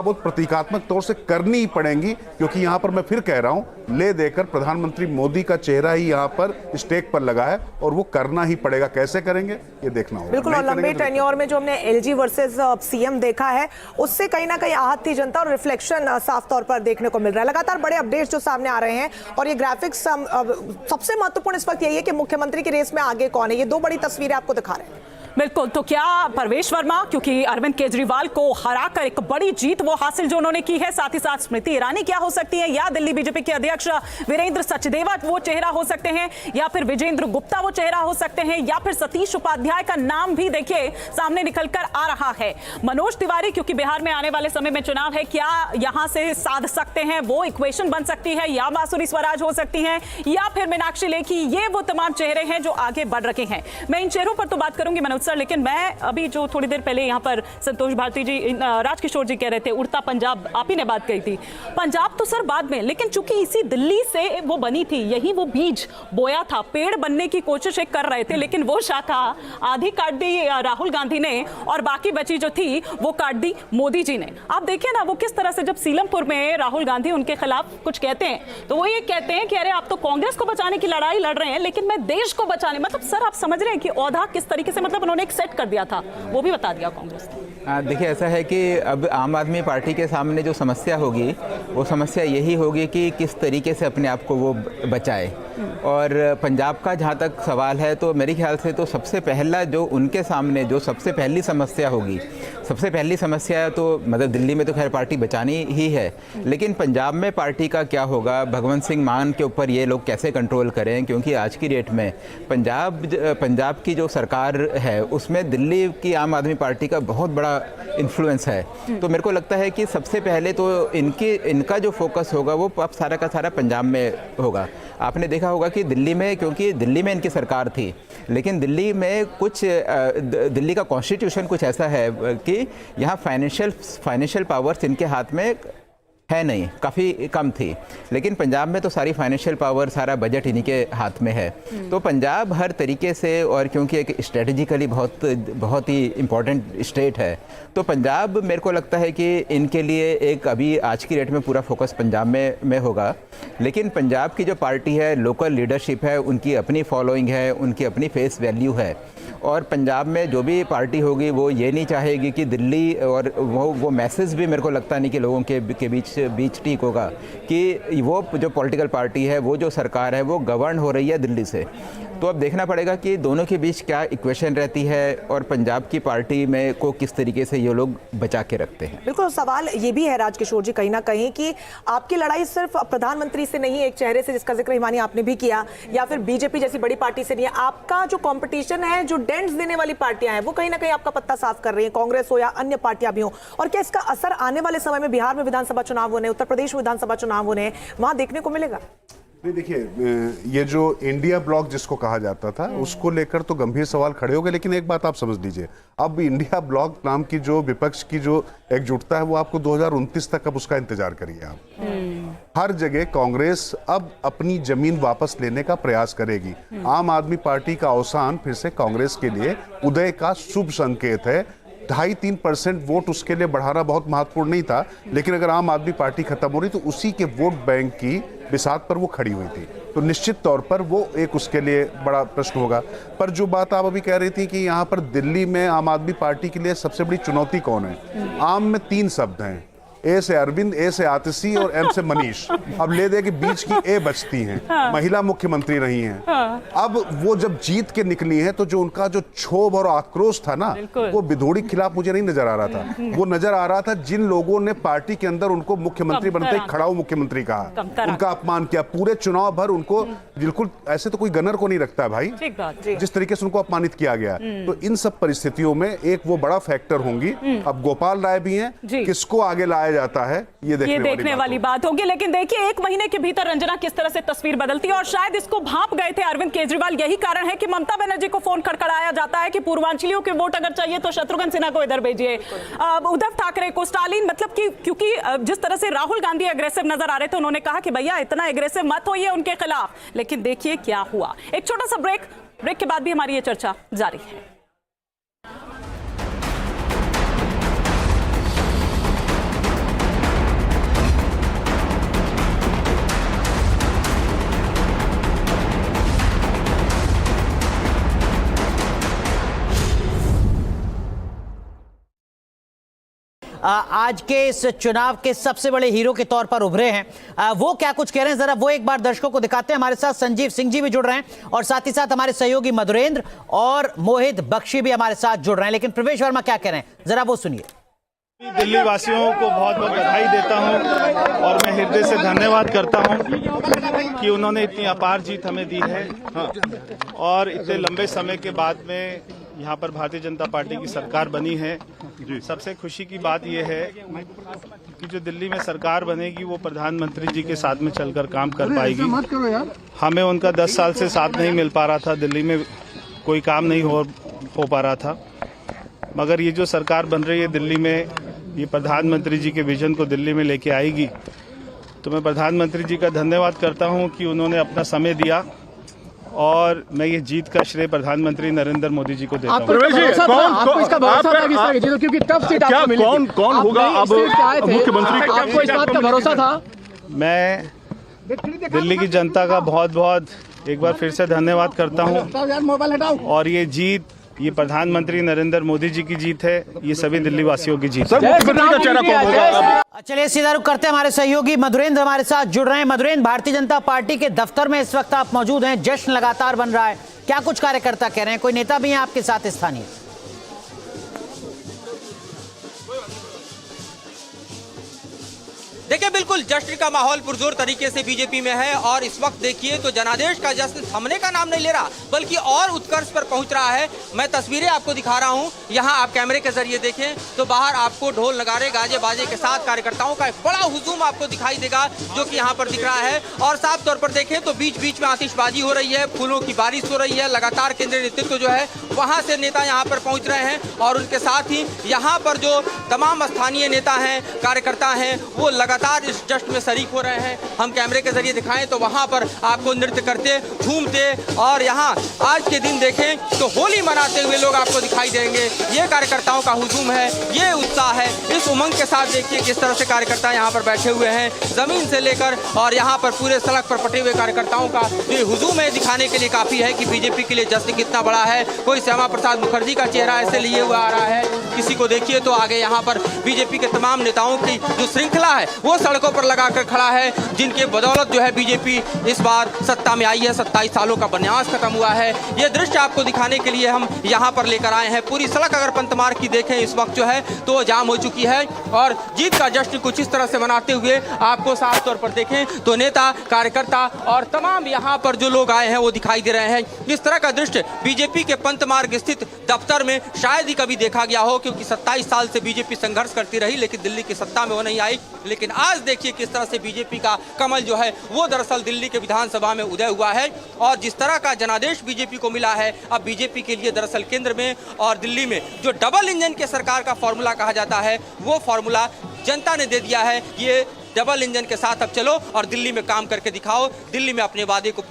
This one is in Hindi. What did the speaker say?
बहुत प्रतीकात्मक तौर से करनी ही पड़ेंगी, क्योंकि यहाँ पर मैं फिर कह रहा हूँ, ले देकर प्रधानमंत्री मोदी का चेहरा ही यहाँ पर स्टेक पर लगा है और वो करना ही पड़ेगा। कैसे करेंगे ये देखना होगा। बिल्कुल, और लंबे टेन्योर में जो हमने एलजी वर्सेस सीएम देखा है, उससे कहीं ना कहीं आहत थी जनता और रिफ्लेक्शन साफ तौर पर देखने को मिल रहा है। लगातार बड़े अपडेट्स जो सामने आ रहे हैं और ये ग्राफिक्स सबसे महत्वपूर्ण इस वक्त यही है कि मुख्यमंत्री की रेस में आगे कौन है। ये दो बड़ी तस्वीरें आपको दिखा रहे हैं। बिल्कुल, तो क्या परवेश वर्मा, क्योंकि अरविंद केजरीवाल को हराकर एक बड़ी जीत वो हासिल जो उन्होंने की है, साथ ही साथ स्मृति ईरानी क्या हो सकती है, या दिल्ली बीजेपी के अध्यक्ष वीरेंद्र सचदेवा वो चेहरा हो सकते हैं, या फिर विजेंद्र गुप्ता वो चेहरा हो सकते हैं, या फिर सतीश उपाध्याय का नाम भी देखिए सामने निकलकर आ रहा है। मनोज तिवारी, क्योंकि बिहार में आने वाले समय में चुनाव है, क्या यहां से साध सकते हैं, वो इक्वेशन बन सकती है, या बांसुरी स्वराज हो सकती है, या फिर मीनाक्षी लेखी। ये वो तमाम चेहरे हैं जो आगे बढ़ रखे हैं। मैं इन चेहरों पर तो बात करूंगी मनोज सर, लेकिन मैं अभी जो थोड़ी देर पहले यहाँ पर संतोष भारती जी, राजकिशोर जी कह रहे थे उड़ता पंजाब, आप ही ने बात कही थी। पंजाब तो सर बाद में, लेकिन चूंकि इसी दिल्ली से वो बनी थी, यही वो बीज बोया था, पेड़ बनने की कोशिश कर रहे थे, लेकिन वो शाखा आधी काट दी राहुल गांधी ने और बाकी बची जो थी वो काट दी मोदी जी ने। आप देखिए ना, वो किस तरह से जब सीलमपुर में राहुल गांधी उनके खिलाफ कुछ कहते हैं तो वो ये कहते हैं कि अरे आप तो कांग्रेस को बचाने की लड़ाई लड़ रहे हैं, लेकिन मैं देश को बचाने, मतलब सर आप समझ रहे हैं कि औधा किस तरीके से, मतलब उन्होंने एक सेट कर दिया था, वो भी बता दिया कांग्रेस ने। देखिए, ऐसा है कि अब आम आदमी पार्टी के सामने जो समस्या होगी वो समस्या यही होगी कि किस तरीके से अपने आप को वो बचाए। और पंजाब का जहाँ तक सवाल है तो मेरे ख्याल से तो सबसे पहला जो उनके सामने जो सबसे पहली समस्या होगी, सबसे पहली समस्या तो मतलब दिल्ली में तो खैर पार्टी बचानी ही है, लेकिन पंजाब में पार्टी का क्या होगा, भगवंत सिंह मान के ऊपर ये लोग कैसे कंट्रोल करें, क्योंकि आज की डेट में पंजाब की जो सरकार है उसमें दिल्ली की आम आदमी पार्टी का बहुत बड़ा इन्फ्लुएंस है। तो मेरे को लगता है कि सबसे पहले तो इनका जो फोकस होगा वो अब सारा का सारा पंजाब में होगा। आपने देखा होगा कि दिल्ली में, क्योंकि दिल्ली में इनकी सरकार थी, लेकिन दिल्ली में कुछ दिल्ली का कॉन्स्टिट्यूशन कुछ ऐसा है कि यहाँ फाइनेंशियल पावर्स इनके हाथ में है नहीं, काफ़ी कम थी, लेकिन पंजाब में तो सारी फाइनेंशियल पावर, सारा बजट इन्हीं के हाथ में है। तो पंजाब हर तरीके से, और क्योंकि एक स्ट्रेटजिकली बहुत ही इम्पोर्टेंट स्टेट है, तो पंजाब मेरे को लगता है कि इनके लिए एक अभी आज की डेट में पूरा फोकस पंजाब में होगा। लेकिन पंजाब की जो पार्टी है, लोकल लीडरशिप है, उनकी अपनी फॉलोइंग है, उनकी अपनी फेस वैल्यू है, और पंजाब में जो भी पार्टी होगी वो ये नहीं चाहेगी कि दिल्ली, और वो मैसेज भी मेरे को लगता नहीं कि लोगों के बीच ठीक होगा कि वो जो पॉलिटिकल पार्टी है, वो जो सरकार है, वो गवर्न हो रही है दिल्ली से। तो अब देखना पड़ेगा कि दोनों के बीच क्या इक्वेशन रहती है और पंजाब की पार्टी में को किस तरीके से ये लोग बचा के रखते हैं। बिल्कुल, सवाल ये भी है राजकिशोर जी कहीं ना कहीं कि आपकी लड़ाई सिर्फ प्रधानमंत्री से नहीं है, एक चेहरे से जिसका जिक्र हिमानी आपने भी किया, या फिर बीजेपी जैसी बड़ी पार्टी से नहीं है। आपका जो कंपटीशन है, जो डेंट्स देने वाली पार्टियां हैं, वो कहीं ना कहीं आपका पत्ता साफ कर रही है, कांग्रेस हो या अन्य पार्टियां भी हो। और क्या इसका असर आने वाले समय में बिहार में विधानसभा चुनाव होने, उत्तर प्रदेश में विधानसभा चुनाव होने, वहां देखने को मिलेगा? नहीं, देखिए, ये जो इंडिया ब्लॉक जिसको कहा जाता था उसको लेकर तो गंभीर सवाल खड़े हो गए, लेकिन एक बात आप समझ लीजिए, अब इंडिया ब्लॉक नाम की जो विपक्ष की जो एकजुटता है वो आपको 2029 तक अब उसका इंतजार करिए आप। हर जगह कांग्रेस अब अपनी जमीन वापस लेने का प्रयास करेगी। आम आदमी पार्टी का अवसान फिर से कांग्रेस के लिए उदय का शुभ संकेत है। 2.5-3% वोट उसके लिए बढ़ाना बहुत महत्वपूर्ण नहीं था, लेकिन अगर आम आदमी पार्टी खत्म हो रही तो उसी के वोट बैंक की बिसात पर वो खड़ी हुई थी, तो निश्चित तौर पर वो एक उसके लिए बड़ा प्रश्न होगा। पर जो बात आप अभी कह रही थी कि यहाँ पर दिल्ली में आम आदमी पार्टी के लिए सबसे बड़ी चुनौती कौन है, आम में 3 शब्द हैं, ए से अरविंद, ए से आतिशी और एम से मनीष। अब ले दे कि बीच की ए बचती हैं। हाँ। महिला मुख्यमंत्री रही हैं। हाँ। अब वो जब जीत के निकली हैं तो जो उनका जो क्षोभ और आक्रोश था ना, वो विधोड़ी के खिलाफ मुझे नहीं नजर आ रहा था। वो नजर आ रहा था जिन लोगों ने पार्टी के अंदर उनको मुख्यमंत्री बनते ही खड़ाऊ मुख्यमंत्री कहा, उनका अपमान किया, पूरे चुनाव भर उनको, बिल्कुल ऐसे तो कोई गनर को नहीं रखता है भाई, जिस तरीके से उनको अपमानित किया गया। तो इन सब परिस्थितियों में एक वो बड़ा फैक्टर होंगी। अब गोपाल राय भी हैं, किसको आगे लाया जाता है ये देखने वाली बात होगी। लेकिन देखिए, 1 महीने के भीतर रंजना किस तरह से तस्वीर बदलती है, और शायद इसको भांप गए थे अरविंद केजरीवाल। यही कारण है कि ममता बनर्जी को फोन खड़खड़ाया जाता है कि पूर्वांचलियों के वोट अगर चाहिए तो शत्रुघ्न सिन्हा को इधर भेजिए, उद्धव ठाकरे को, स्टालिन, मतलब कि क्योंकि जिस तरह से राहुल गांधी अग्रेसिव नजर आ रहे थे, उन्होंने कहा कि भैया इतना एग्रेसिव मत होइए उनके खिलाफ। लेकिन देखिए क्या हुआ। एक छोटा सा ब्रेक के बाद भी हमारी ये चर्चा जारी है। आज के इस चुनाव के सबसे बड़े हीरो के तौर पर उभरे हैं। वो क्या कुछ कह रहे हैं जरा वो एक बार दर्शकों को दिखाते हैं। हमारे साथ संजीव सिंह जी भी जुड़ रहे हैं और साथ ही साथ हमारे सहयोगी मधुरेंद्र और मोहित बख्शी भी हमारे साथ जुड़ रहे हैं। लेकिन प्रवेश वर्मा क्या कह रहे हैं जरा वो सुनिए। दिल्ली वासियों को बहुत बहुत बधाई देता हूं और मैं हृदय से धन्यवाद करता हूं कि उन्होंने इतनी अपार जीत हमें दी है और इतने लंबे समय के बाद में यहां पर भारतीय जनता पार्टी की सरकार बनी है। सबसे खुशी की बात यह है कि जो दिल्ली में सरकार बनेगी वो प्रधानमंत्री जी के साथ में चलकर काम कर पाएगी। हमें उनका 10 साल से साथ नहीं मिल पा रहा था, दिल्ली में कोई काम नहीं हो पा रहा था, मगर ये जो सरकार बन रही है दिल्ली में, ये प्रधानमंत्री जी के विजन को दिल्ली में लेके आएगी। तो मैं प्रधानमंत्री जी का धन्यवाद करता हूं कि उन्होंने अपना समय दिया और मैं ये जीत का श्रेय प्रधानमंत्री नरेंद्र मोदी जी को देता हूं। कौन होगा अब मुख्यमंत्री? आपको इस बात का भरोसा था? मैं दिल्ली की जनता का बहुत बहुत एक बार फिर से धन्यवाद करता हूं और ये जीत ये प्रधानमंत्री नरेंद्र मोदी जी की जीत है, ये सभी दिल्ली वासियों की जीत है। चलिए सीधा रुख करते हैं। हमारे सहयोगी मधुरेंद्र हमारे साथ जुड़ रहे हैं। मधुरेंद्र, भारतीय जनता पार्टी के दफ्तर में इस वक्त आप मौजूद हैं, जश्न लगातार बन रहा है, क्या कुछ कार्यकर्ता कह रहे हैं? कोई नेता भी है आपके साथ स्थानीय? देखिए बिल्कुल जश्न का माहौल पुरजोर तरीके से बीजेपी में है और इस वक्त देखिए तो जनादेश का जश्न थमने का नाम नहीं ले रहा बल्कि और उत्कर्ष पर पहुंच रहा है। मैं तस्वीरें आपको दिखा रहा हूं, यहां आप कैमरे के जरिए देखें तो बाहर आपको ढोल नगारे गाजे बाजे के साथ कार्यकर्ताओं का एक बड़ा हुजूम आपको दिखाई देगा जो कि यहां पर दिख रहा है। और साफ तौर पर देखें तो बीच बीच में आतिशबाजी हो रही है, फूलों की बारिश हो रही है, लगातार केंद्रीय नेतृत्व जो है वहां से नेता यहाँ पर पहुंच रहे हैं और उनके साथ ही यहाँ पर जो तमाम स्थानीय नेता हैं, कार्यकर्ता हैं, वो लगातार इस जश्न में शरीक हो रहे हैं। हम कैमरे के जरिए दिखाएं तो वहां पर आपको नृत्य करते, झूमते और यहाँ आज के दिन देखें तो होली मनाते हुए लोग आपको दिखाई देंगे। ये कार्यकर्ताओं का हुजूम है, ये उत्साह है। इस उमंग के साथ देखिए किस तरह से कार्यकर्ता यहाँ पर बैठे हुए हैं, जमीन से लेकर और यहाँ पर पूरे सड़क पर पटे हुए कार्यकर्ताओं का ये हुजूम है, दिखाने के लिए काफी है कि बीजेपी के लिए जश्न कितना बड़ा है। कोई श्यामा प्रसाद मुखर्जी का चेहरा ऐसे लिए हुआ आ रहा है, किसी को देखिए तो आगे यहाँ पर बीजेपी के तमाम नेताओं की जो श्रृंखला है वो सड़कों पर लगाकर खड़ा है, जिनके बदौलत जो है बीजेपी इस बार सत्ता में आई है। 27 सालों का वनवास खत्म हुआ है। ये दृश्य आपको दिखाने के लिए हम यहाँ पर लेकर आए हैं। पूरी सड़क अगर पंतमार्ग की देखें इस वक्त जो है तो जाम हो चुकी है और जीत का जश्न कुछ इस तरह से मनाते हुए आपको साफ तौर पर देखें तो नेता, कार्यकर्ता और तमाम यहाँ पर जो लोग आए हैं वो दिखाई दे रहे हैं। इस तरह का दृश्य बीजेपी के पंतमार्ग स्थित दफ्तर में शायद ही कभी देखा गया हो, क्योंकि 27 साल से बीजेपी संघर्ष करती रही लेकिन दिल्ली की सत्ता में वो नहीं आई। लेकिन आज देखिए किस तरह से बीजेपी का कमल जो है वो दरअसल दिल्ली के विधानसभा में उदय हुआ है और जिस तरह का जनादेश बीजेपी को मिला है, अब बीजेपी के लिए दरअसल केंद्र में और दिल्ली में जो डबल इंजन के सरकार का फॉर्मूला कहा जाता है वो फॉर्मूला जनता ने दे दिया है। ये डबल इंजन के साथ अब चलो और दिल्ली में काम करके दिखाओ, दिल्ली में अपने वादे को पूरे